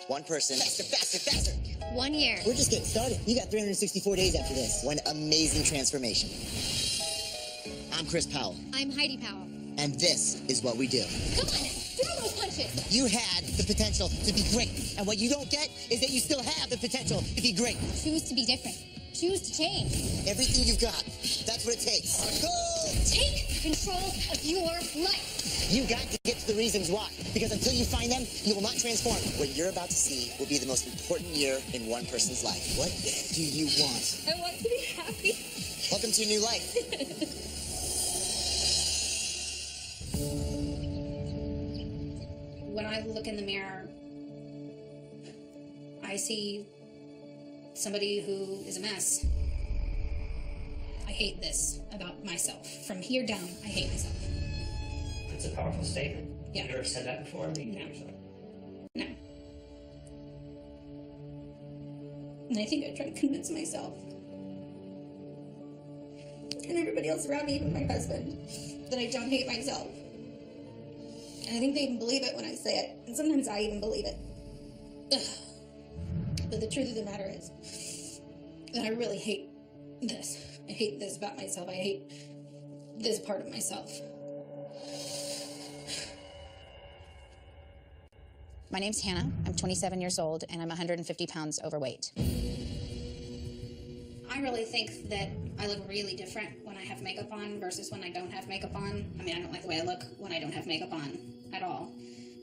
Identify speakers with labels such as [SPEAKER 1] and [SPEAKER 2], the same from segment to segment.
[SPEAKER 1] One person. Faster, faster, faster.
[SPEAKER 2] 1 year.
[SPEAKER 1] We're just getting started. You got 364 days after this. One amazing transformation. I'm Chris Powell.
[SPEAKER 2] I'm Heidi Powell.
[SPEAKER 1] And this is what we do.
[SPEAKER 2] Come on, throw those punches.
[SPEAKER 1] You had the potential to be great. And what you don't get is that you still have the potential to be great.
[SPEAKER 2] Choose to be different. Choose to change.
[SPEAKER 1] Everything you've got. That's what it takes. Go!
[SPEAKER 2] Take control of your life.
[SPEAKER 1] You got to get to the reasons why. Because until you find them, you will not transform. What you're about to see will be the most important year in one person's life. What do you want?
[SPEAKER 2] I want to be happy.
[SPEAKER 1] Welcome to your new life.
[SPEAKER 3] When I look in the mirror, I see somebody who is a mess. I hate this about myself. From here down, I hate myself.
[SPEAKER 4] That's a powerful statement.
[SPEAKER 3] Yeah.
[SPEAKER 4] You've never said that before.
[SPEAKER 3] No. No. And I think I try to convince myself and everybody else around me, even my husband, that I don't hate myself. And I think they even believe it when I say it. And sometimes I even believe it. Ugh. But the truth of the matter is that I really hate this. I hate this about myself. I hate this part of myself.
[SPEAKER 5] My name's Hannah. I'm 27 years old, and I'm 150 pounds overweight.
[SPEAKER 3] I really think that I look really different when I have makeup on versus when I don't have makeup on. I mean, I don't like the way I look when I don't have makeup on at all.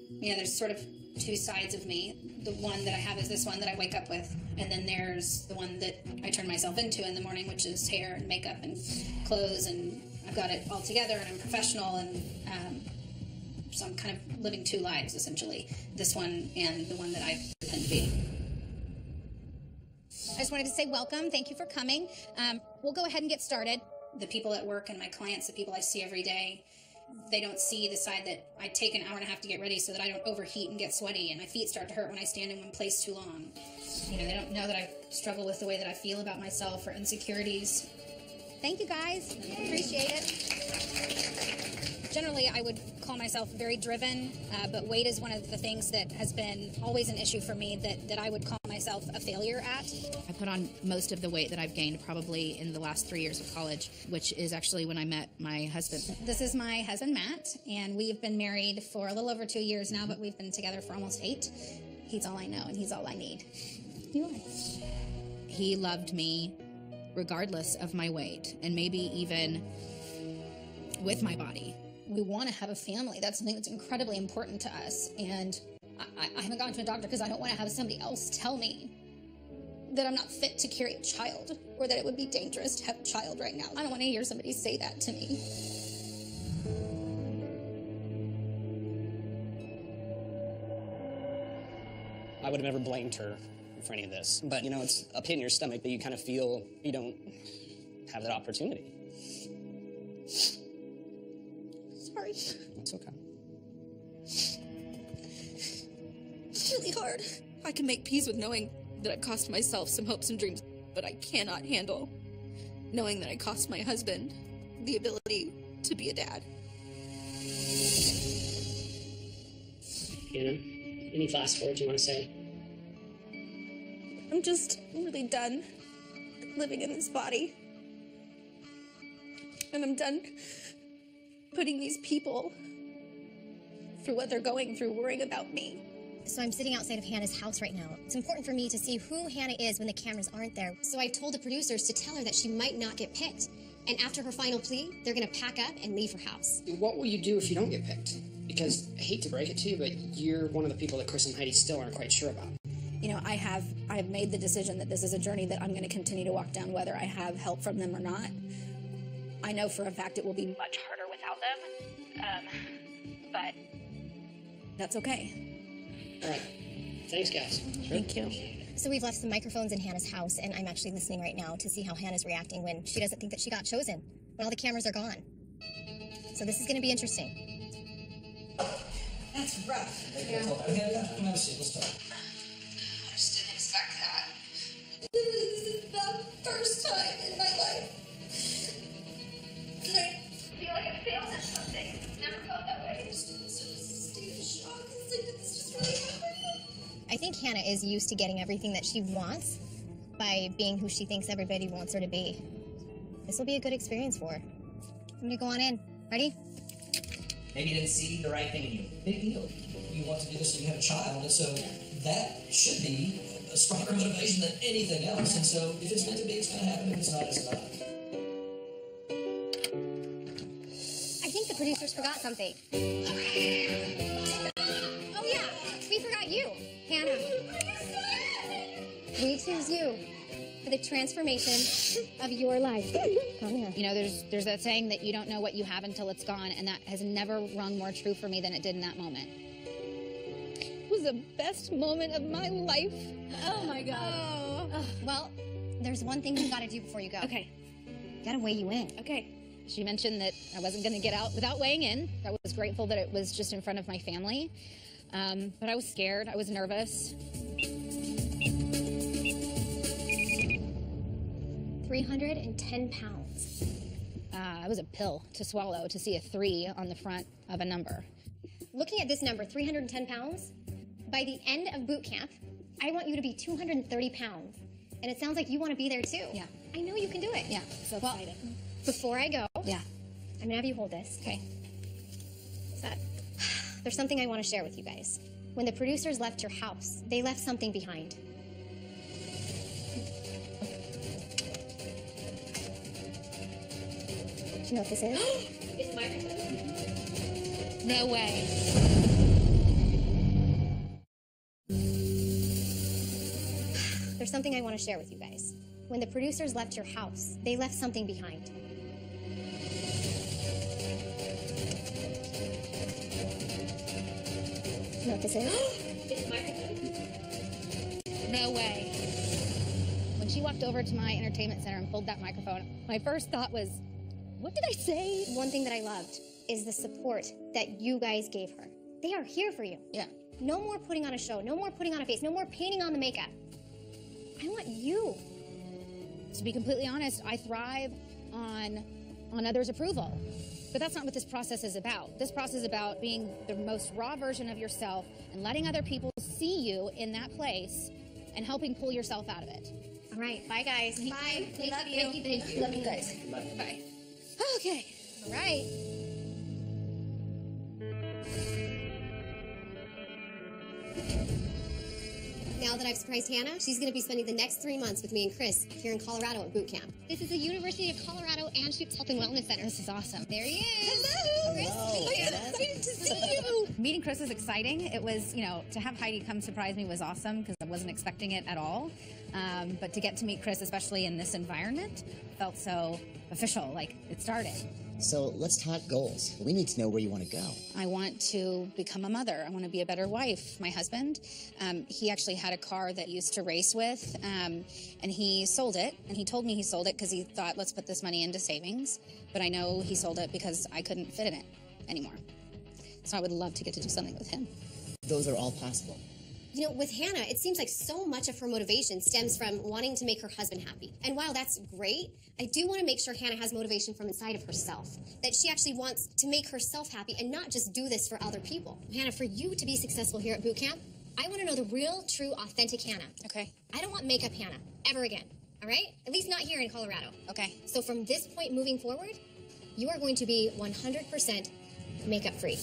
[SPEAKER 3] You know, there's sort of two sides of me. The one that I have is this one that I wake up with, and then there's the one that I turn myself into in the morning, which is hair and makeup and clothes, and I've got it all together, and I'm professional, and so I'm kind of living two lives, essentially. This one and the one that I pretend to be.
[SPEAKER 2] I just wanted to say welcome. Thank you for coming. We'll go ahead and get started.
[SPEAKER 3] The people at work and my clients, the people I see every day, they don't see the side that I take an hour and a half to get ready so that I don't overheat and get sweaty and my feet start to hurt when I stand in one place too long. You know, they don't know that I struggle with the way that I feel about myself or insecurities.
[SPEAKER 2] Thank you, guys. Appreciate it. Generally, I would call myself very driven, but weight is one of the things that has been always an issue for me that I would call myself a failure at.
[SPEAKER 5] I put on most of the weight that I've gained probably in the last 3 years of college, which is actually when I met my husband.
[SPEAKER 2] This is my husband, Matt, and we've been married for a little over 2 years now, but we've been together for almost 8. He's all I know, and he's all I need. You are.
[SPEAKER 5] He loved me regardless of my weight, and maybe even with my body.
[SPEAKER 2] We want to have a family. That's something that's incredibly important to us. And I haven't gone to a doctor because I don't want to have somebody else tell me that I'm not fit to carry a child or that it would be dangerous to have a child right now. I don't want to hear somebody say that to me.
[SPEAKER 6] I would have never blamed her for any of this. But, you know, it's a pit in your stomach that you kind of feel you don't have that opportunity.
[SPEAKER 2] Sorry.
[SPEAKER 6] It's okay.
[SPEAKER 7] It's really hard. I can make peace with knowing that I've cost myself some hopes and dreams, but I cannot handle knowing that I cost my husband the ability to be a dad.
[SPEAKER 4] Hannah, any last words you want to say?
[SPEAKER 7] I'm just really done living in this body. And I'm done putting these people through what they're going through, worrying about me.
[SPEAKER 2] So I'm sitting outside of Hannah's house right now. It's important for me to see who Hannah is when the cameras aren't there. So I told the producers to tell her that she might not get picked. And after her final plea, they're going to pack up and leave her house.
[SPEAKER 8] What will you do if you don't get picked? Because I hate to break it to you, but you're one of the people that Chris and Heidi still aren't quite sure about.
[SPEAKER 3] You know, I have made the decision that this is a journey that I'm going to continue to walk down, whether I have help from them or not. I know for a fact it will be much harder without them, but that's okay.
[SPEAKER 8] All right. Thanks, guys. Sure.
[SPEAKER 3] Thank you.
[SPEAKER 2] So we've left some microphones in Hannah's house, and I'm actually listening right now to see how Hannah's reacting when she doesn't think that she got chosen, when all the cameras are gone. So this is going to be interesting.
[SPEAKER 7] That's rough.
[SPEAKER 8] Yeah.
[SPEAKER 7] I just didn't expect that. This is the first time in my life that I feel like I failed at something. Never felt that way. I'm just in such a state of shock. It's like, it's just really happening.
[SPEAKER 2] I think
[SPEAKER 9] think Hannah is used to getting everything that she wants by being who she thinks everybody wants her to be. This will be a good experience for her. I'm gonna go on in. Ready?
[SPEAKER 10] Maybe you didn't see the right thing in you. Big deal. You want to do this when you have a child, and so that should be a stronger motivation than anything else. And so if it's meant to be, it's going to happen. If it's not, it's not.
[SPEAKER 9] I think the producers forgot something. Oh yeah, we forgot you, Hannah. We choose you for the transformation of your life. Come here.
[SPEAKER 5] You know, there's that saying that you don't know what you have until it's gone, and that has never rung more true for me than it did in that moment. It was the best moment of my life.
[SPEAKER 9] Oh my God. Oh. Well, there's one thing you gotta do before you go.
[SPEAKER 5] Okay.
[SPEAKER 9] Gotta weigh you in.
[SPEAKER 5] Okay. She mentioned that I wasn't going to get out without weighing in. I was grateful that it was just in front of my family. But I was scared. I was nervous.
[SPEAKER 9] 310 pounds.
[SPEAKER 5] It was a pill to swallow to see a 3 on the front of a number.
[SPEAKER 9] Looking at this number, 310 pounds, by the end of boot camp, I want you to be 230 pounds. And it sounds like you want to be there too.
[SPEAKER 5] Yeah.
[SPEAKER 9] I know you can do it.
[SPEAKER 5] Yeah, so excited.
[SPEAKER 9] Before I go,
[SPEAKER 5] Yeah.
[SPEAKER 9] I'm gonna have you hold this.
[SPEAKER 5] Okay.
[SPEAKER 9] What's that? There's something I want to share with you guys. When the producers left your house, they left something behind. Do you know what this is?
[SPEAKER 7] It's my microphone.
[SPEAKER 5] No way.
[SPEAKER 9] There's something I want to share with you guys. When the producers left your house, they left something behind. You know what this is?
[SPEAKER 7] It's my microphone.
[SPEAKER 5] No way. When she walked over to my entertainment center and pulled that microphone, my first thought was, what did I say?
[SPEAKER 9] One thing that I loved is the support that you guys gave her. They are here for you.
[SPEAKER 5] Yeah.
[SPEAKER 9] No more putting on a show, no more putting on a face, no more painting on the makeup. I want you.
[SPEAKER 5] To be completely honest, I thrive on others' approval. But that's not what this process is about. This process is about being the most raw version of yourself and letting other people see you in that place and helping pull yourself out of it.
[SPEAKER 9] All right, bye guys. Bye. We love you.
[SPEAKER 5] Thank you. Love you guys. Bye. Okay.
[SPEAKER 9] All right. Now that I've surprised Hannah, she's going to be spending the next 3 months with me and Chris here in Colorado at boot camp. This is the University of Colorado Anschutz Health and Wellness Center.
[SPEAKER 5] This is awesome.
[SPEAKER 9] There he is. Hello. Chris.
[SPEAKER 5] I'm excited to see you. Meeting Chris was exciting. It was, you know, to have Heidi come surprise me was awesome because I wasn't expecting it at all. But to get to meet Chris, especially in this environment, felt so official, like it started.
[SPEAKER 1] So let's talk goals. We need to know where you want to go.
[SPEAKER 5] I want to become a mother. I want to be a better wife. My husband, he actually had a car that he used to race with, and he sold it. And he told me he sold it because he thought, let's put this money into savings. But I know he sold it because I couldn't fit in it anymore. So I would love to get to do something with him.
[SPEAKER 1] Those are all possible.
[SPEAKER 9] You know, with Hannah, it seems like so much of her motivation stems from wanting to make her husband happy. And while that's great, I do want to make sure Hannah has motivation from inside of herself. That she actually wants to make herself happy and not just do this for other people. Hannah, for you to be successful here at boot camp, I want to know the real, true, authentic Hannah.
[SPEAKER 5] Okay.
[SPEAKER 9] I don't want makeup Hannah ever again. All right? At least not here in Colorado.
[SPEAKER 5] Okay.
[SPEAKER 9] So from this point moving forward, you are going to be 100% makeup free.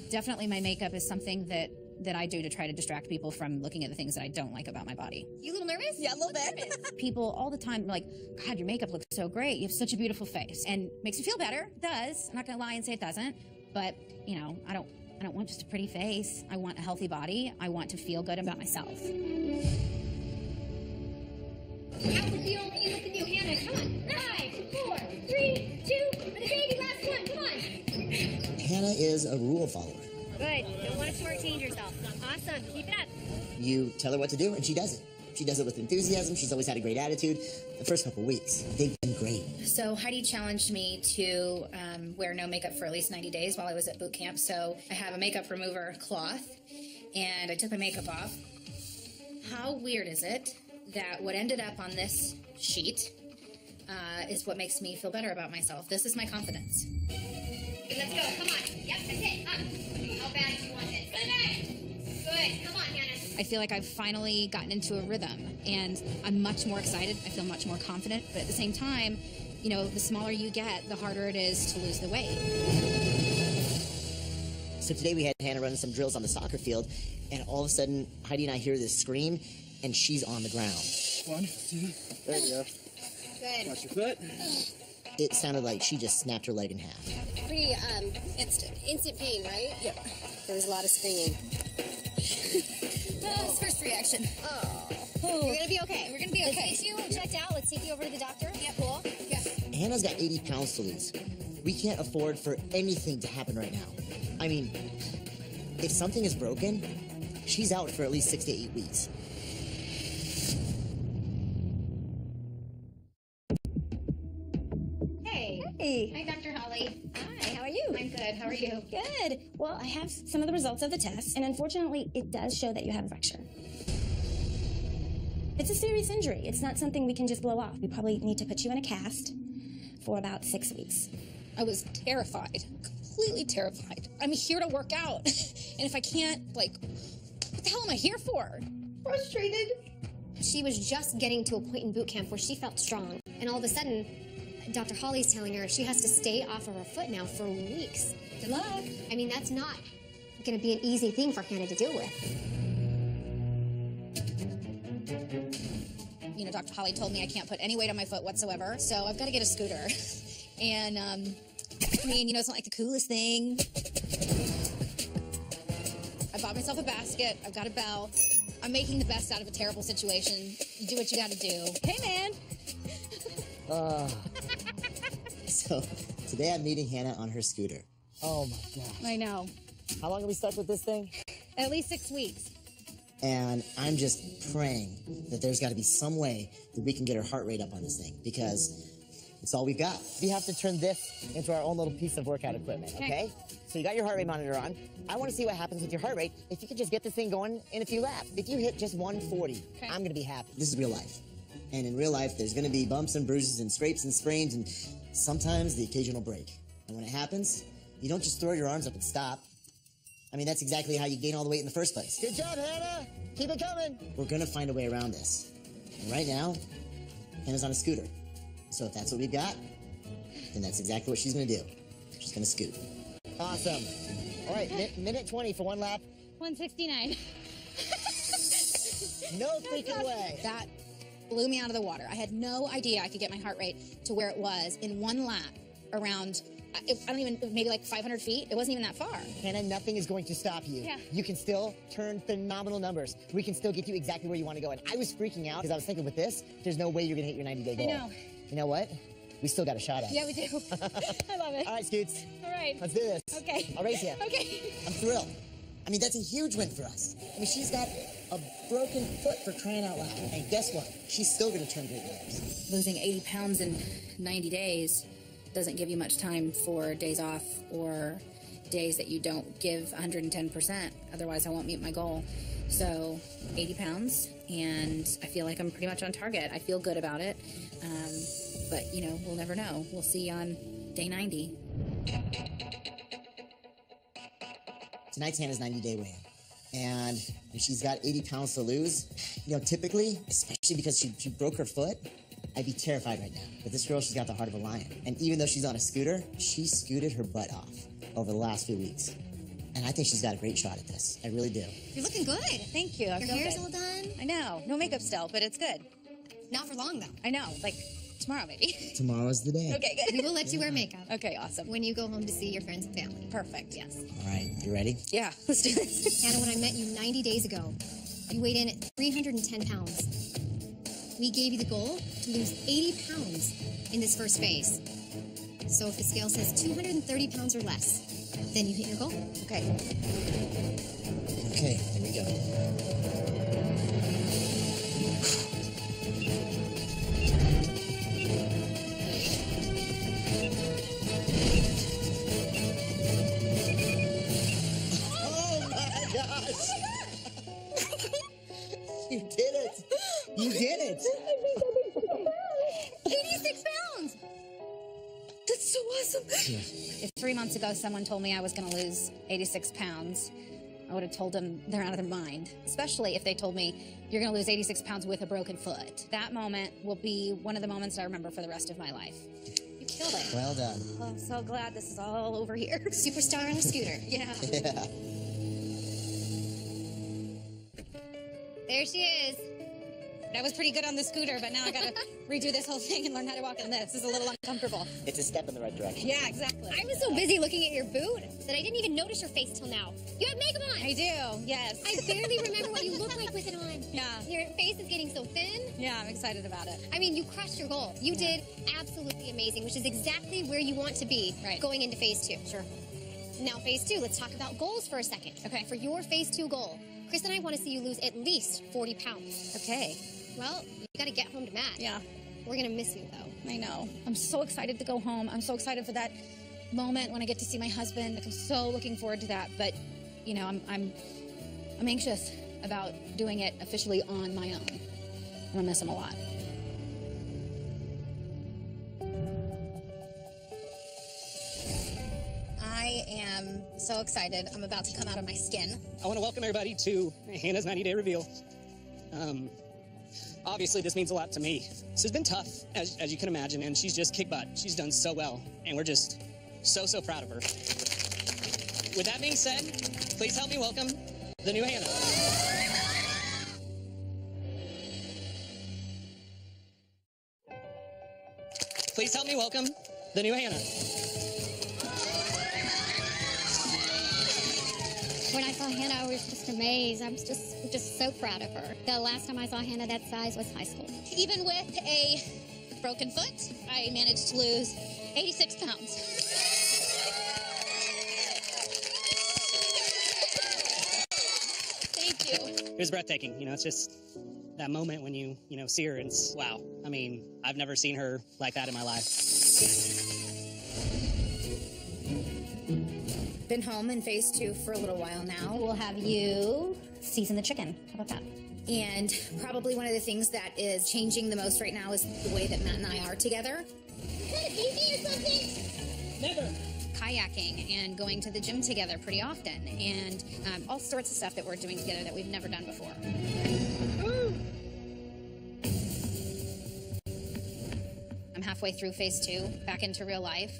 [SPEAKER 5] Definitely my makeup is something that I do to try to distract people from looking at the things that I don't like about my body.
[SPEAKER 9] You a little nervous?
[SPEAKER 5] Yeah, a little bit. People all the time are like, God, your makeup looks so great. You have such a beautiful face. And makes me feel better. It does. I'm not going to lie and say it doesn't. But, you know, I don't want just a pretty face. I want a healthy body. I want to feel good about myself.
[SPEAKER 9] Out with you, only you can do. Hannah, come on. 5, 4, 3, 2, for the baby, last one. Come on.
[SPEAKER 1] Hannah is a rule follower.
[SPEAKER 9] Good. Don't want to shortchange yourself. Awesome. Keep it up.
[SPEAKER 1] You tell her what to do, and she does it. She does it with enthusiasm. She's always had a great attitude. The first couple weeks, they've been great.
[SPEAKER 3] So Heidi challenged me to wear no makeup for at least 90 days while I was at boot camp. So I have a makeup remover cloth, and I took my makeup off. How weird is it that what ended up on this sheet is what makes me feel better about myself? This is my confidence.
[SPEAKER 9] Good, let's go. Come on. Yep, that's it. Up. How bad do you want it? Good. Come on, Hannah.
[SPEAKER 5] I feel like I've finally gotten into a rhythm, and I'm much more excited. I feel much more confident, but at the same time, you know, the smaller you get, the harder it is to lose the weight.
[SPEAKER 1] So today we had Hannah running some drills on the soccer field, and all of a sudden, Heidi and I hear this scream, and she's on the ground.
[SPEAKER 11] 1, 2, there you go.
[SPEAKER 9] Good.
[SPEAKER 11] Watch your foot.
[SPEAKER 1] It sounded like she just snapped her leg in half.
[SPEAKER 9] Pretty instant pain, right?
[SPEAKER 5] Yep.
[SPEAKER 9] There was a lot of screaming.
[SPEAKER 7] That was first reaction.
[SPEAKER 9] Oh. You're gonna be okay.
[SPEAKER 7] We're gonna be okay.
[SPEAKER 9] Let's get you checked out. Let's take you over to the doctor.
[SPEAKER 7] Yeah, cool. Yeah.
[SPEAKER 1] Hannah's got 80 pounds to lose. We can't afford for anything to happen right now. I mean, if something is broken, she's out for at least 6 to 8 weeks.
[SPEAKER 12] Hey.
[SPEAKER 13] Hey.
[SPEAKER 12] Hi, Dr. Holly.
[SPEAKER 13] Hi, how are you?
[SPEAKER 12] I'm good. How are you?
[SPEAKER 13] Good. Well, I have some of the results of the test, and unfortunately, it does show that you have a fracture. It's a serious injury. It's not something we can just blow off. We probably need to put you in a cast for about 6 weeks.
[SPEAKER 5] I was terrified, completely terrified. I'm here to work out. And if I can't, like, what the hell am I here for?
[SPEAKER 9] Frustrated. She was just getting to a point in boot camp where she felt strong, and all of a sudden, Dr. Holly's telling her she has to stay off of her foot now for weeks.
[SPEAKER 13] Good luck.
[SPEAKER 9] I mean, that's not going to be an easy thing for Hannah to deal with.
[SPEAKER 5] You know, Dr. Holly told me I can't put any weight on my foot whatsoever, so I've got to get a scooter. And, I mean, you know, it's not like the coolest thing. I bought myself a basket. I've got a bell. I'm making the best out of a terrible situation. You do what you got to do. Hey, man.
[SPEAKER 1] So today I'm meeting Hannah on her scooter. Oh my gosh.
[SPEAKER 5] I know.
[SPEAKER 1] How long have we stuck with this thing?
[SPEAKER 5] At least 6 weeks.
[SPEAKER 1] And I'm just praying that there's got to be some way that we can get her heart rate up on this thing, because it's all we've got. We have to turn this into our own little piece of workout equipment, okay? So you got your heart rate monitor on. I want to see what happens with your heart rate if you could just get this thing going in a few laps. If you hit just 140, I'm going to be happy. This is real life. And in real life, there's going to be bumps and bruises and scrapes and sprains and sometimes the occasional break. And when it happens, you don't just throw your arms up and stop. I mean, that's exactly how you gain all the weight in the first place. Good job, Hannah! Keep it coming! We're going to find a way around this. And right now, Hannah's on a scooter. So if that's what we've got, then that's exactly what she's going to do. She's going to scoot. Awesome. All right, minute 20 for one lap.
[SPEAKER 5] 169.
[SPEAKER 1] No freaking way.
[SPEAKER 5] That blew me out of the water. I had no idea I could get my heart rate to where it was in one lap around, I don't even, maybe like 500 feet. It wasn't even that far.
[SPEAKER 1] Hannah, nothing is going to stop you.
[SPEAKER 5] Yeah.
[SPEAKER 1] You can still turn phenomenal numbers. We can still get you exactly where you want to go. And I was freaking out because I was thinking with this, there's no way you're going to hit your 90-day goal.
[SPEAKER 5] I know.
[SPEAKER 1] You know what? We still got a shot at it.
[SPEAKER 5] Yeah, we do. I love it.
[SPEAKER 1] All right, Scoots.
[SPEAKER 5] All right.
[SPEAKER 1] Let's do this.
[SPEAKER 5] Okay.
[SPEAKER 1] I'll race you.
[SPEAKER 5] Okay.
[SPEAKER 1] I'm thrilled. I mean, that's a huge win for us. I mean, she's got a broken foot, for crying out loud. And guess what? She's still going to turn great numbers.
[SPEAKER 5] Losing 80 pounds in 90 days doesn't give you much time for days off or days that you don't give 110%. Otherwise, I won't meet my goal. So 80 pounds, and I feel like I'm pretty much on target. I feel good about it. But, you know, we'll never know. We'll see on day 90.
[SPEAKER 1] Tonight's Hannah's 90-day weigh-in. And when she's got 80 pounds to lose, you know, typically, especially because she broke her foot, I'd be terrified right now. But this girl, she's got the heart of a lion. And even though she's on a scooter, she scooted her butt off over the last few weeks. And I think she's got a great shot at this. I really do.
[SPEAKER 9] You're looking good.
[SPEAKER 5] Thank you.
[SPEAKER 9] Your hair's all done.
[SPEAKER 5] I know. No makeup still, but it's good.
[SPEAKER 9] Not for long, though.
[SPEAKER 5] I know. Like, tomorrow, maybe.
[SPEAKER 1] Tomorrow's the day.
[SPEAKER 5] Okay, good.
[SPEAKER 9] We will let you wear makeup.
[SPEAKER 5] Okay, awesome.
[SPEAKER 9] When you go home to see your friends and family.
[SPEAKER 5] Perfect, yes.
[SPEAKER 1] All right, you ready?
[SPEAKER 5] Yeah, let's do this.
[SPEAKER 9] Hannah, when I met you 90 days ago, you weighed in at 310 pounds. We gave you the goal to lose 80 pounds in this first phase. So if the scale says 230 pounds or less, then you hit your goal.
[SPEAKER 5] Okay.
[SPEAKER 1] Okay, here we go. Oh my gosh! You did it! You did it!
[SPEAKER 9] 86 pounds!
[SPEAKER 5] That's so awesome. If 3 months ago someone told me I was going to lose 86 pounds, I would have told them they're out of their mind, especially if they told me you're going to lose 86 pounds with a broken foot. That moment will be one of the moments I remember for the rest of my life. You killed it.
[SPEAKER 1] Well done.
[SPEAKER 5] Oh, I'm so glad this is all over here.
[SPEAKER 9] Superstar on a scooter.
[SPEAKER 5] Yeah.
[SPEAKER 1] Yeah.
[SPEAKER 9] There she is.
[SPEAKER 5] I was pretty good on the scooter, but now I gotta redo this whole thing and learn how to walk on this. This is a little uncomfortable.
[SPEAKER 1] It's a step in the right direction.
[SPEAKER 5] Yeah, exactly.
[SPEAKER 9] I was so busy looking at your boot that I didn't even notice your face till now. You have makeup on.
[SPEAKER 5] I do, yes.
[SPEAKER 9] I barely remember what you look like with it on.
[SPEAKER 5] Yeah.
[SPEAKER 9] Your face is getting so thin.
[SPEAKER 5] Yeah, I'm excited about it.
[SPEAKER 9] I mean, you crushed your goal. You did absolutely amazing, which is exactly where you want to be going into phase 2.
[SPEAKER 5] Sure.
[SPEAKER 9] Now, phase 2, let's talk about goals for a second.
[SPEAKER 5] Okay.
[SPEAKER 9] For your phase 2 goal, Chris and I want to see you lose at least 40 pounds.
[SPEAKER 5] Okay.
[SPEAKER 9] Well, you got to get home to Matt.
[SPEAKER 5] Yeah.
[SPEAKER 9] We're going to miss you, though.
[SPEAKER 5] I know. I'm so excited to go home. I'm so excited for that moment when I get to see my husband. I'm so looking forward to that. But, you know, I'm anxious about doing it officially on my own. I'm gonna miss him a lot. I am so excited. I'm about to come out of my skin.
[SPEAKER 6] I want to welcome everybody to Hannah's 90-day reveal. Obviously, this means a lot to me. This has been tough, as you can imagine, and she's just kicked butt. She's done so well, and we're just so proud of her. With that being said, please help me welcome the new Hannah. Please help me welcome the new Hannah.
[SPEAKER 12] When I saw Hannah, I was just amazed. I'm just so proud of her. The last time I saw Hannah that size was high school.
[SPEAKER 2] Even with a broken foot, I managed to lose 86 pounds. Thank you.
[SPEAKER 6] It was breathtaking. You know, it's just that moment when you see her and it's, wow. I mean, I've never seen her like that in my life.
[SPEAKER 5] Been home in phase 2 for a little while now. We'll have you season the chicken. How about that? And probably one of the things that is changing the most right now is the way that Matt and I are together.
[SPEAKER 12] Is that a baby or something?
[SPEAKER 6] Never.
[SPEAKER 5] Kayaking and going to the gym together pretty often, and all sorts of stuff that we're doing together that we've never done before. I'm halfway through phase 2, back into real life,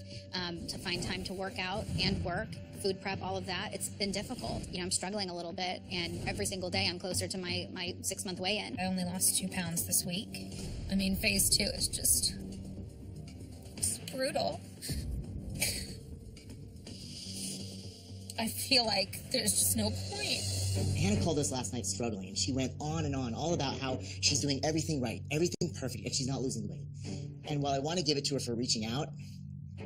[SPEAKER 5] to find time to work out and work, food prep, all of that. It's been difficult. You know, I'm struggling a little bit, and every single day I'm closer to my 6-month weigh-in.
[SPEAKER 14] I only lost 2 pounds this week. I mean, phase 2 is just brutal. I feel like there's just no point.
[SPEAKER 1] Hannah called us last night struggling, and she went on and on, all about how she's doing everything right, everything perfect, and she's not losing the weight. And while I want to give it to her for reaching out,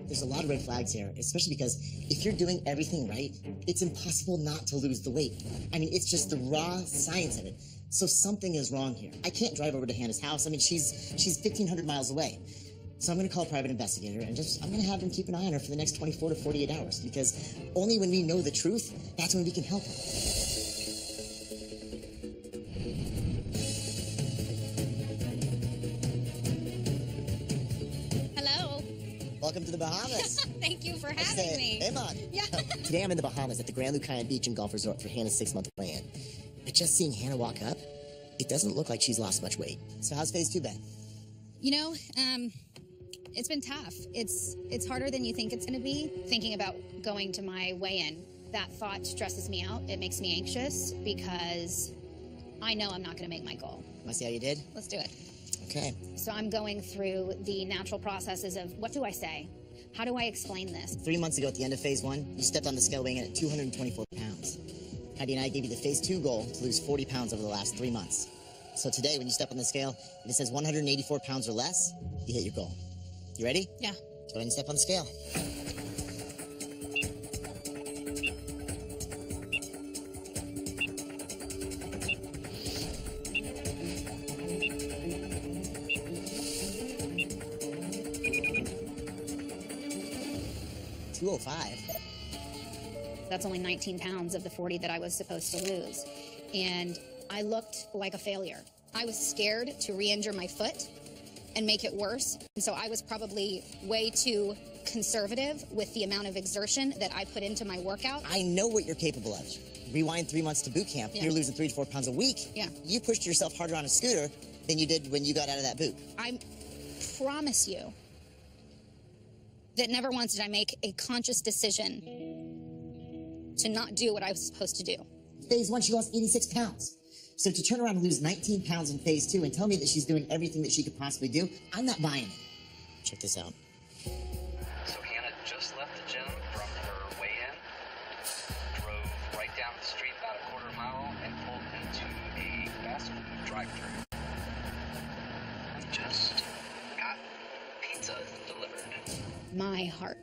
[SPEAKER 1] there's a lot of red flags here, especially because if you're doing everything right, it's impossible not to lose the weight. I mean, it's just the raw science of it. So something is wrong here. I can't drive over to Hannah's house. I mean, she's 1,500 miles away. So I'm going to call a private investigator, and I'm going to have them keep an eye on her for the next 24 to 48 hours, because only when we know the truth, that's when we can help her.
[SPEAKER 5] Hello.
[SPEAKER 1] Welcome to the Bahamas.
[SPEAKER 5] Thank you for having me.
[SPEAKER 1] Hey, man.
[SPEAKER 5] Yeah.
[SPEAKER 1] Today I'm in the Bahamas at the Grand Lucayan Beach and Golf Resort for Hannah's 6-month weigh-in. But just seeing Hannah walk up, it doesn't look like she's lost much weight. So how's phase 2 been?
[SPEAKER 5] You know, it's been tough. It's harder than you think it's going to be. Thinking about going to my weigh-in, that thought stresses me out. It makes me anxious because I know I'm not going to make my goal.
[SPEAKER 1] Want to see how you did?
[SPEAKER 5] Let's do it.
[SPEAKER 1] Okay.
[SPEAKER 5] So I'm going through the natural processes of what do I say? How do I explain this?
[SPEAKER 1] 3 months ago at the end of phase 1, you stepped on the scale weighing in at 224 pounds. Heidi and I gave you the phase 2 goal to lose 40 pounds over the last 3 months. So today, when you step on the scale, if it says 184 pounds or less, you hit your goal. You ready?
[SPEAKER 5] Yeah.
[SPEAKER 1] Go ahead and step on the scale. $205.
[SPEAKER 5] That's only 19 pounds of the 40 that I was supposed to lose. And I looked like a failure. I was scared to re-injure my foot and make it worse. And so I was probably way too conservative with the amount of exertion that I put into my workout.
[SPEAKER 1] I know what you're capable of. rewind 3 months to boot camp,
[SPEAKER 5] Yeah.
[SPEAKER 1] you're losing 3 to 4 pounds a week.
[SPEAKER 5] Yeah.
[SPEAKER 1] You pushed yourself harder on a scooter than you did when you got out of that boot.
[SPEAKER 5] I promise you that never once did I make a conscious decision to not do what I was supposed to do.
[SPEAKER 1] Phase 1, she lost 86 pounds. So to turn around and lose 19 pounds in phase 2 and tell me that she's doing everything that she could possibly do, I'm not buying it. Check this out.
[SPEAKER 15] So Hannah just left the gym from her weigh-in, drove right down the street about a quarter mile and pulled into a fast food drive-thru. Just got pizza delivered.
[SPEAKER 5] My heart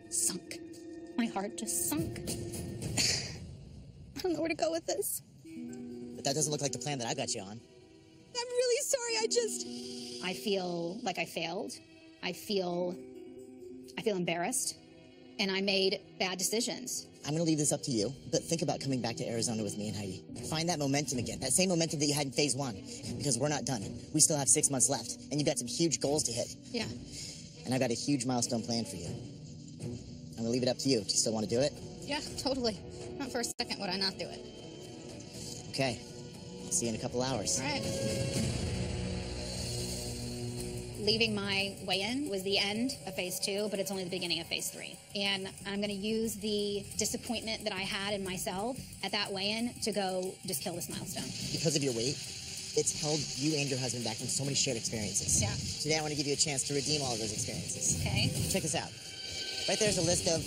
[SPEAKER 5] sunk. My heart just sunk. I don't know where to go with this.
[SPEAKER 1] But that doesn't look like the plan that I got you on.
[SPEAKER 5] I'm really sorry. I feel like I failed. I feel embarrassed. And I made bad decisions.
[SPEAKER 1] I'm going to leave this up to you, but think about coming back to Arizona with me and Heidi. Find that momentum again, that same momentum that you had in phase 1, because we're not done. We still have 6 months left, and you've got some huge goals to hit.
[SPEAKER 5] Yeah.
[SPEAKER 1] And I've got a huge milestone plan for you. I'm going to leave it up to you. Do you still want to do it?
[SPEAKER 5] Yeah, totally. Not for a second would I not do it.
[SPEAKER 1] Okay. I'll see you in a couple hours.
[SPEAKER 5] All right. Leaving my weigh-in was the end of phase 2, but it's only the beginning of phase 3. And I'm going to use the disappointment that I had in myself at that weigh-in to go just kill this milestone.
[SPEAKER 1] Because of your weight, it's held you and your husband back from so many shared experiences.
[SPEAKER 5] Yeah.
[SPEAKER 1] Today I want to give you a chance to redeem all of those experiences.
[SPEAKER 5] Okay.
[SPEAKER 1] Check this out. Right there's a list of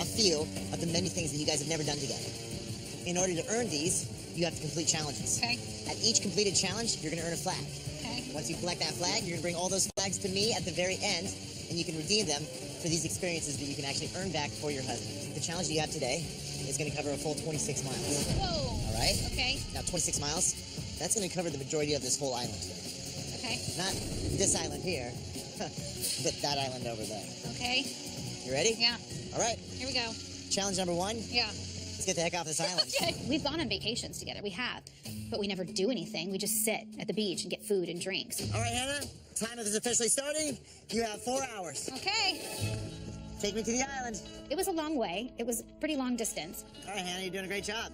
[SPEAKER 1] a few of the many things that you guys have never done together. In order to earn these, you have to complete challenges.
[SPEAKER 5] Okay.
[SPEAKER 1] At each completed challenge, you're going to earn a flag.
[SPEAKER 5] Okay.
[SPEAKER 1] Once you collect that flag, you're going to bring all those flags to me at the very end, and you can redeem them for these experiences that you can actually earn back for your husband. The challenge you have today is going to cover a full 26 miles.
[SPEAKER 5] Whoa.
[SPEAKER 1] All right?
[SPEAKER 5] Okay.
[SPEAKER 1] Now, 26 miles, that's going to cover the majority of this whole island here.
[SPEAKER 5] Okay.
[SPEAKER 1] Not this island here, but that island over there.
[SPEAKER 5] Okay.
[SPEAKER 1] You ready?
[SPEAKER 5] Yeah.
[SPEAKER 1] All right.
[SPEAKER 5] Here we go.
[SPEAKER 1] Challenge number 1.
[SPEAKER 5] Yeah.
[SPEAKER 1] Let's get the heck off this island.
[SPEAKER 5] Okay. We've gone on vacations together. We have. But we never do anything. We just sit at the beach and get food and drinks.
[SPEAKER 1] All right, Hannah. Time is officially starting. You have 4 hours.
[SPEAKER 5] Okay.
[SPEAKER 1] Take me to the island.
[SPEAKER 5] It was a long way. It was a pretty long distance.
[SPEAKER 1] All right, Hannah, you're doing a great job.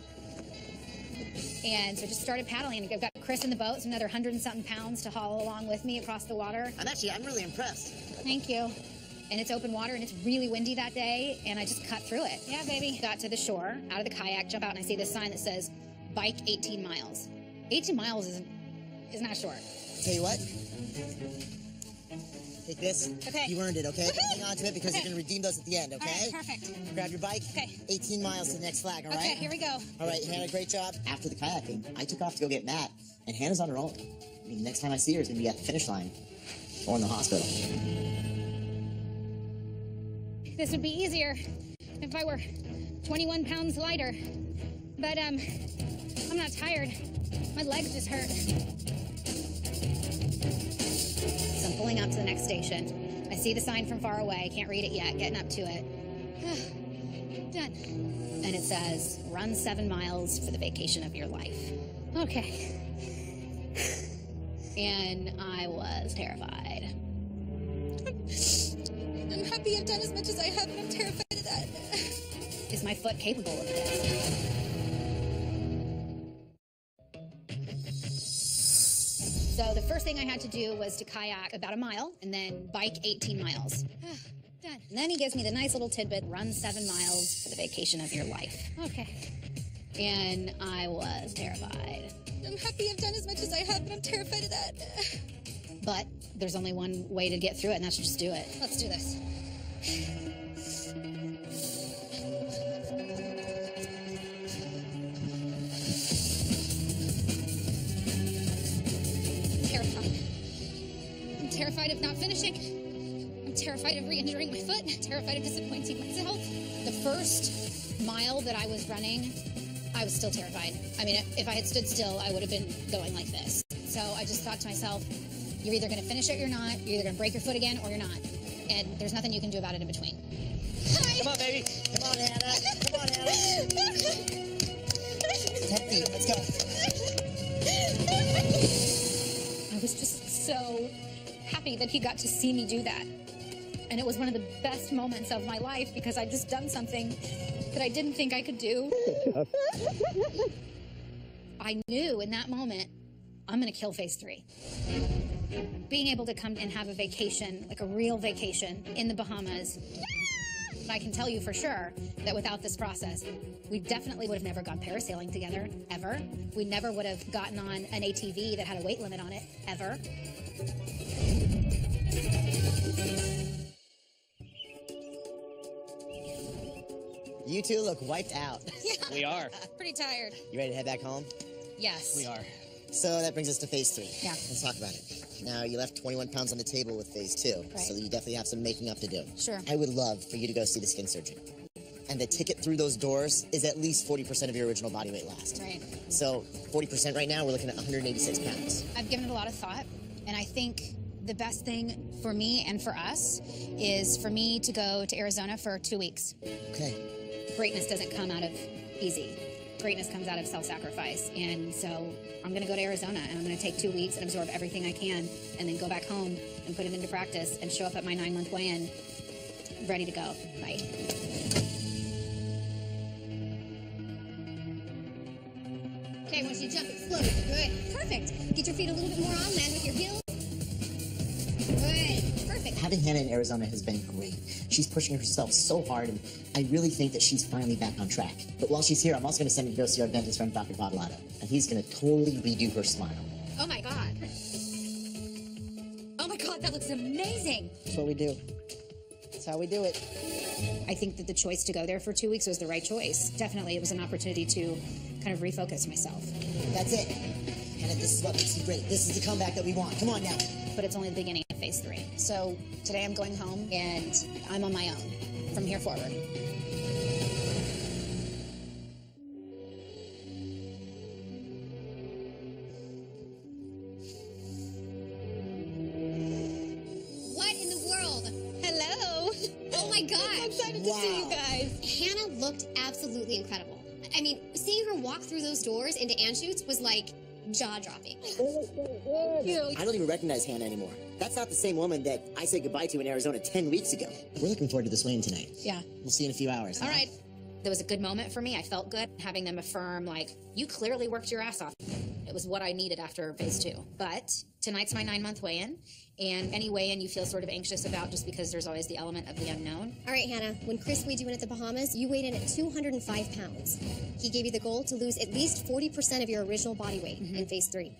[SPEAKER 5] And so just started paddling. I've got Chris in the boat, so another 100 and something pounds to haul along with me across the water.
[SPEAKER 1] I'm really impressed.
[SPEAKER 5] Thank you. And it's open water, and it's really windy that day, and I just cut through it. Yeah, baby. Got to the shore, out of the kayak, jump out, and I see this sign that says, bike 18 miles. 18 miles is not short.
[SPEAKER 1] Tell you what. Take this.
[SPEAKER 5] Okay.
[SPEAKER 1] You earned it, okay? Hang on to it because
[SPEAKER 5] Okay.
[SPEAKER 1] you're going to redeem those at the end, okay?
[SPEAKER 5] All right, perfect.
[SPEAKER 1] Grab your bike.
[SPEAKER 5] Okay.
[SPEAKER 1] 18 miles to the next flag, all right?
[SPEAKER 5] Okay, here we go.
[SPEAKER 1] All right, Hannah, great job. After the kayaking, I took off to go get Matt, and Hannah's on her own. I mean, the next time I see her is going to be at the finish line or in the hospital.
[SPEAKER 5] This would be easier if I were 21 pounds lighter. But, I'm not tired. My legs just hurt. So I'm pulling up to the next station. I see the sign from far away. Can't read it yet. Getting up to it. Done. And it says, run 7 miles for the vacation of your life. Okay. And I was terrified.
[SPEAKER 7] I'm happy I've done as much as I have, but I'm terrified of that.
[SPEAKER 5] Is my foot capable of this? So the first thing I had to do was to kayak about a mile and then bike 18 miles. Done. And then he gives me the nice little tidbit, run 7 miles for the vacation of your life. Okay. And I was terrified.
[SPEAKER 7] I'm happy I've done as much as I have, but I'm terrified of that.
[SPEAKER 5] But there's only one way to get through it, and that's to just do it. Let's do this. I'm terrified of not finishing. I'm terrified of re-injuring my foot. I'm terrified of disappointing myself. The first mile that I was running, I was still terrified. I mean, if I had stood still, I would have been going like this. So I just thought to myself, you're either going to finish it or you're not. You're either going to break your foot again or you're not. And there's nothing you can do about it in between. Hi.
[SPEAKER 1] Come on, baby. Come on, Hannah. Come on, Hannah. 10 feet. Let's go.
[SPEAKER 5] I was just so happy that he got to see me do that. And it was one of the best moments of my life because I'd just done something
[SPEAKER 2] that I didn't think I could do. I knew in that moment, I'm gonna kill phase 3. Being able to come and have a vacation, like a real vacation in the Bahamas, I can tell you for sure that without this process, we definitely would have never gone parasailing together, ever. We never would have gotten on an ATV that had a weight limit on it, ever.
[SPEAKER 1] You two look wiped out.
[SPEAKER 2] Yeah.
[SPEAKER 6] We are.
[SPEAKER 2] Pretty tired.
[SPEAKER 1] You ready to head back home?
[SPEAKER 2] Yes.
[SPEAKER 6] We are.
[SPEAKER 1] So that brings us to phase 3.
[SPEAKER 2] Yeah.
[SPEAKER 1] Let's talk about it. Now, you left 21 pounds on the table with phase 2,
[SPEAKER 2] Right.
[SPEAKER 1] so you definitely have some making up to do.
[SPEAKER 2] Sure.
[SPEAKER 1] I would love for you to go see the skin surgeon. And the ticket through those doors is at least 40% of your original body weight lost.
[SPEAKER 2] Right.
[SPEAKER 1] So 40% right now, we're looking at 186 pounds.
[SPEAKER 2] I've given it a lot of thought, and I think the best thing for me and for us is for me to go to Arizona for 2 weeks.
[SPEAKER 1] Okay.
[SPEAKER 2] Greatness doesn't come out of easy. Greatness comes out of self-sacrifice. And so I'm going to go to Arizona, and I'm going to take 2 weeks and absorb everything I can, and then go back home and put it into practice and show up at my 9-month weigh-in ready to go. Bye.
[SPEAKER 9] Okay, once you jump, explode. Good. Perfect. Get your feet a little bit more on, land with your heels. Good. Perfect.
[SPEAKER 1] Having Hannah in Arizona has been great. She's pushing herself so hard, and I really think that she's finally back on track. But while she's here, I'm also going to send her to go see our dentist friend, Dr. Bottolato, and he's going to totally redo her smile.
[SPEAKER 2] Oh my God. Oh my God, that looks amazing.
[SPEAKER 1] That's what we do. That's how we do it.
[SPEAKER 2] I think that the choice to go there for 2 weeks was the right choice. Definitely, it was an opportunity to kind of refocus myself.
[SPEAKER 1] That's it. Hannah, this is what makes you great. This is the comeback that we want. Come on now.
[SPEAKER 2] But it's only the beginning of phase 3. So today I'm going home, and I'm on my own from here forward.
[SPEAKER 9] What in the world?
[SPEAKER 2] Hello.
[SPEAKER 9] Oh my gosh.
[SPEAKER 2] I'm excited to see you guys.
[SPEAKER 9] Hannah looked absolutely incredible. I mean, seeing her walk through those doors into Anschutz was like jaw-dropping.
[SPEAKER 1] I don't even recognize Hannah anymore. That's not the same woman that I said goodbye to in Arizona 10 weeks ago. We're looking forward to this weigh-in tonight.
[SPEAKER 2] Yeah.
[SPEAKER 1] We'll see you in a few hours.
[SPEAKER 2] All right. There was a good moment for me. I felt good having them affirm, like, you clearly worked your ass off. It was what I needed after phase 2. But tonight's my 9-month weigh-in, and any weigh-in you feel sort of anxious about just because there's always the element of the unknown.
[SPEAKER 9] All right, Hannah, when Chris weighed you in at the Bahamas, you weighed in at 205 pounds. He gave you the goal to lose at least 40% of your original body weight in phase 3.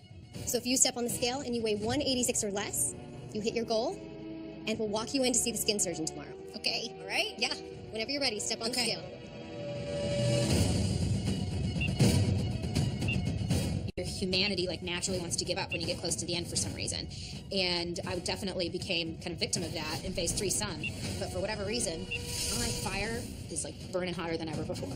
[SPEAKER 9] So if you step on the scale and you weigh 186 or less, you hit your goal, and we'll walk you in to see the skin surgeon tomorrow. Okay? All right? Yeah. Whenever you're ready, step on the scale.
[SPEAKER 2] Your humanity like naturally wants to give up when you get close to the end for some reason. And I definitely became kind of victim of that in phase 3 some. But for whatever reason, my fire is like burning hotter than ever before.
[SPEAKER 9] You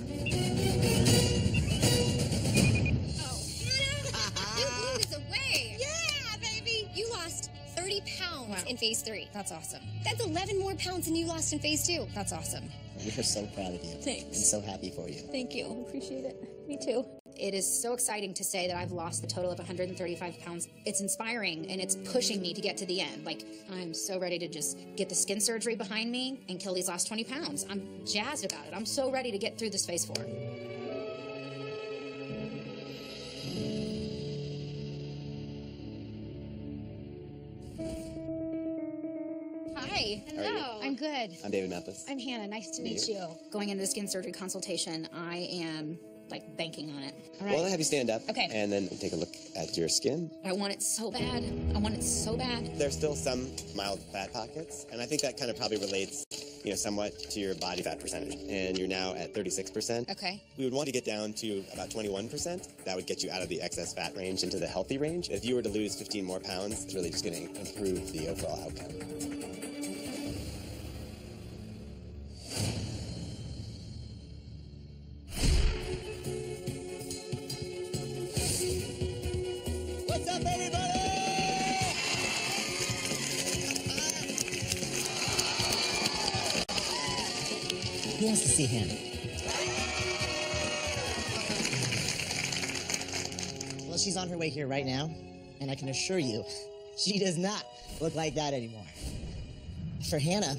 [SPEAKER 9] blew this away! Yeah, baby! You lost 30 pounds in phase 3.
[SPEAKER 2] That's awesome.
[SPEAKER 9] That's 11 more pounds than you lost in phase 2.
[SPEAKER 2] That's awesome.
[SPEAKER 1] We're so proud of you.
[SPEAKER 2] Thanks.
[SPEAKER 1] I'm so happy for you.
[SPEAKER 2] Thank you. Appreciate it. Me too. It is so exciting to say that I've lost a total of 135 pounds. It's inspiring, and it's pushing me to get to the end. Like, I'm so ready to just get the skin surgery behind me and kill these last 20 pounds. I'm jazzed about it. I'm so ready to get through this phase 4. Hi.
[SPEAKER 9] Hello.
[SPEAKER 2] I'm good.
[SPEAKER 16] I'm David Mathis.
[SPEAKER 2] I'm Hannah. Nice to meet you. Going into the skin surgery consultation, I am like banking on it. All right.
[SPEAKER 16] Well, I'll have you stand up.
[SPEAKER 2] Okay.
[SPEAKER 16] And then take a look at your skin.
[SPEAKER 2] I want it so bad. I want it so bad.
[SPEAKER 16] There's still some mild fat pockets, and I think that kind of probably relates, somewhat to your body fat percentage. And you're now at 36%.
[SPEAKER 2] Okay.
[SPEAKER 16] We would want to get down to about 21%. That would get you out of the excess fat range into the healthy range. If you were to lose 15 more pounds, it's really just going to improve the overall outcome.
[SPEAKER 1] What's up, everybody? Who wants to see Hannah? Well, she's on her way here right now, and I can assure you, she does not look like that anymore. For Hannah,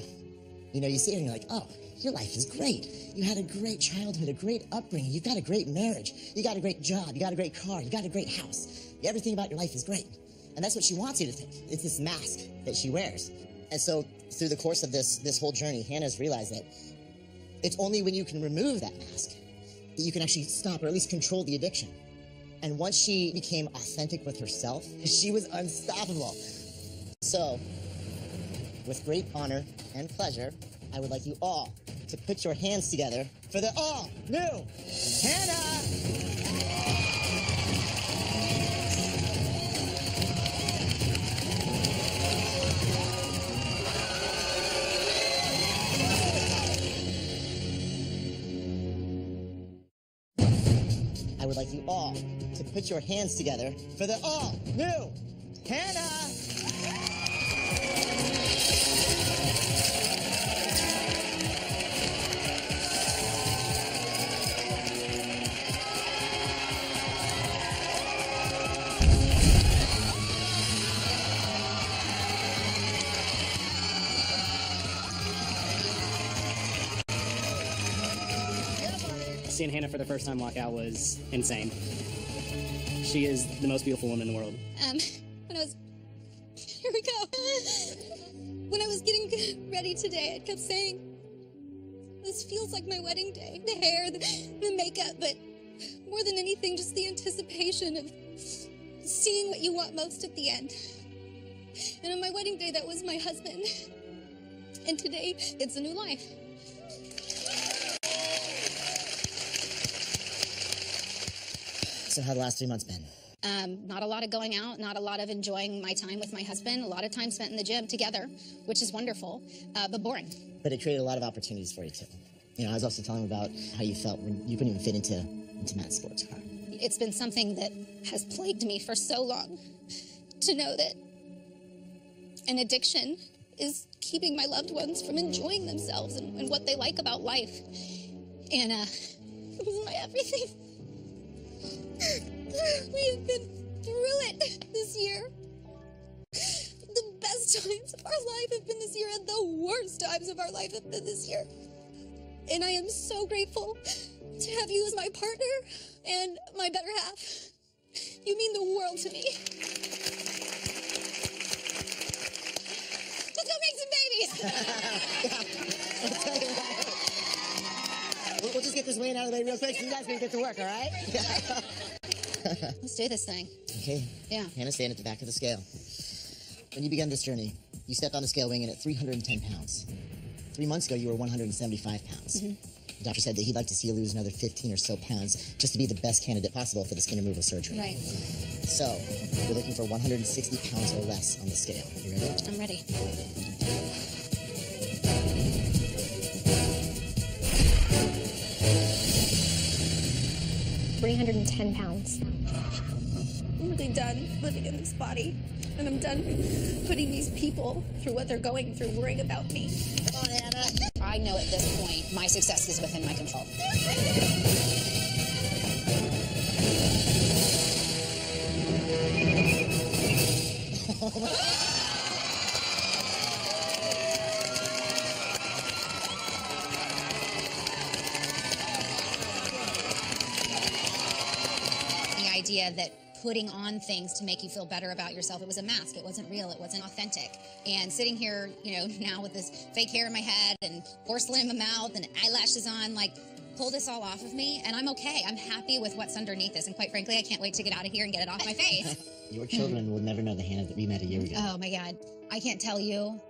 [SPEAKER 1] You know, you see it and you're like, oh, your life is great. You had a great childhood, a great upbringing. You've got a great marriage. You got a great job. You got a great car. You got a great house. Everything about your life is great. And that's what she wants you to think. It's this mask that she wears. And so through the course of this whole journey, Hannah's realized that it's only when you can remove that mask that you can actually stop or at least control the addiction. And once she became authentic with herself, she was unstoppable. So, with great honor and pleasure, I would like you all to put your hands together for the all-new Hannah! I would like you all to put your hands together for the all-new Hannah!
[SPEAKER 6] Seeing Hannah for the first time walk out was insane. She is the most beautiful woman in the world.
[SPEAKER 2] When I was... Here we go. When I was getting ready today, I kept saying, this feels like my wedding day. The hair, the makeup, but more than anything, just the anticipation of seeing what you want most at the end. And on my wedding day, that was my husband. And today, it's a new life.
[SPEAKER 1] So how the last 3 months been?
[SPEAKER 5] Not a lot of going out, not a lot of enjoying my time with my husband, a lot of time spent in the gym together, which is wonderful, but boring.
[SPEAKER 1] But it created a lot of opportunities for you too. You know, I was also telling him about how you felt when you couldn't even fit into Matt's sports car.
[SPEAKER 2] It's been something that has plagued me for so long, to know that an addiction is keeping my loved ones from enjoying themselves and what they like about life. And it was my everything. We have been through it this year. The best times of our life have been this year, and the worst times of our life have been this year. And I am so grateful to have you as my partner and my better half. You mean the world to me. Let's go make some babies!
[SPEAKER 1] I'll tell you what. We'll just get this weighing out of the way real quick so you guys can get to work, all right?
[SPEAKER 5] Let's do this thing.
[SPEAKER 1] Okay.
[SPEAKER 5] Yeah.
[SPEAKER 1] Hannah, stand at the back of the scale. When you began this journey, you stepped on the scale weighing in at 310 pounds. 3 months ago, you were 175 pounds.
[SPEAKER 5] Mm-hmm.
[SPEAKER 1] The doctor said that he'd like to see you lose another 15 or so pounds just to be the best candidate possible for the skin removal surgery.
[SPEAKER 5] Right.
[SPEAKER 1] So, you're looking for 160 pounds or less on the scale. You ready?
[SPEAKER 5] I'm ready.
[SPEAKER 9] £310.
[SPEAKER 2] I'm really done living in this body, and I'm done putting these people through what they're going through, worrying about me.
[SPEAKER 1] Come on, Hannah.
[SPEAKER 5] I know at this point my success is within my control. The idea that putting on things to make you feel better about yourself, it was a mask. It wasn't real. It wasn't authentic. And sitting here, you know, now with this fake hair in my head and porcelain in my mouth and eyelashes on, like, pull this all off of me, and I'm okay. I'm happy with what's underneath this. And quite frankly, I can't wait to get out of here and get it off my face.
[SPEAKER 1] Your children will never know the Hannah that we met a year ago.
[SPEAKER 5] Oh my God. I can't tell you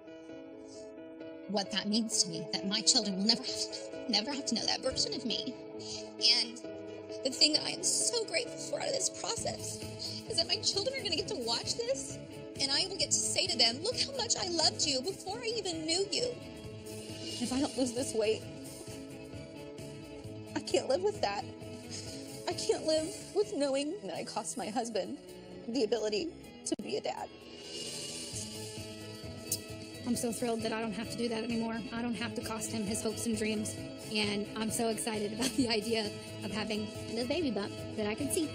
[SPEAKER 5] what that means to me, that my children will never have to know that version of me.
[SPEAKER 2] And the thing that I am so grateful for out of this process is that my children are going to get to watch this, and I will get to say to them, look how much I loved you before I even knew you. If I don't lose this weight, I can't live with that. I can't live with knowing that I cost my husband the ability to be a dad.
[SPEAKER 12] I'm so thrilled that I don't have to do that anymore. I don't have to cost him his hopes and dreams. And I'm so excited about the idea of having a little baby bump that I can see.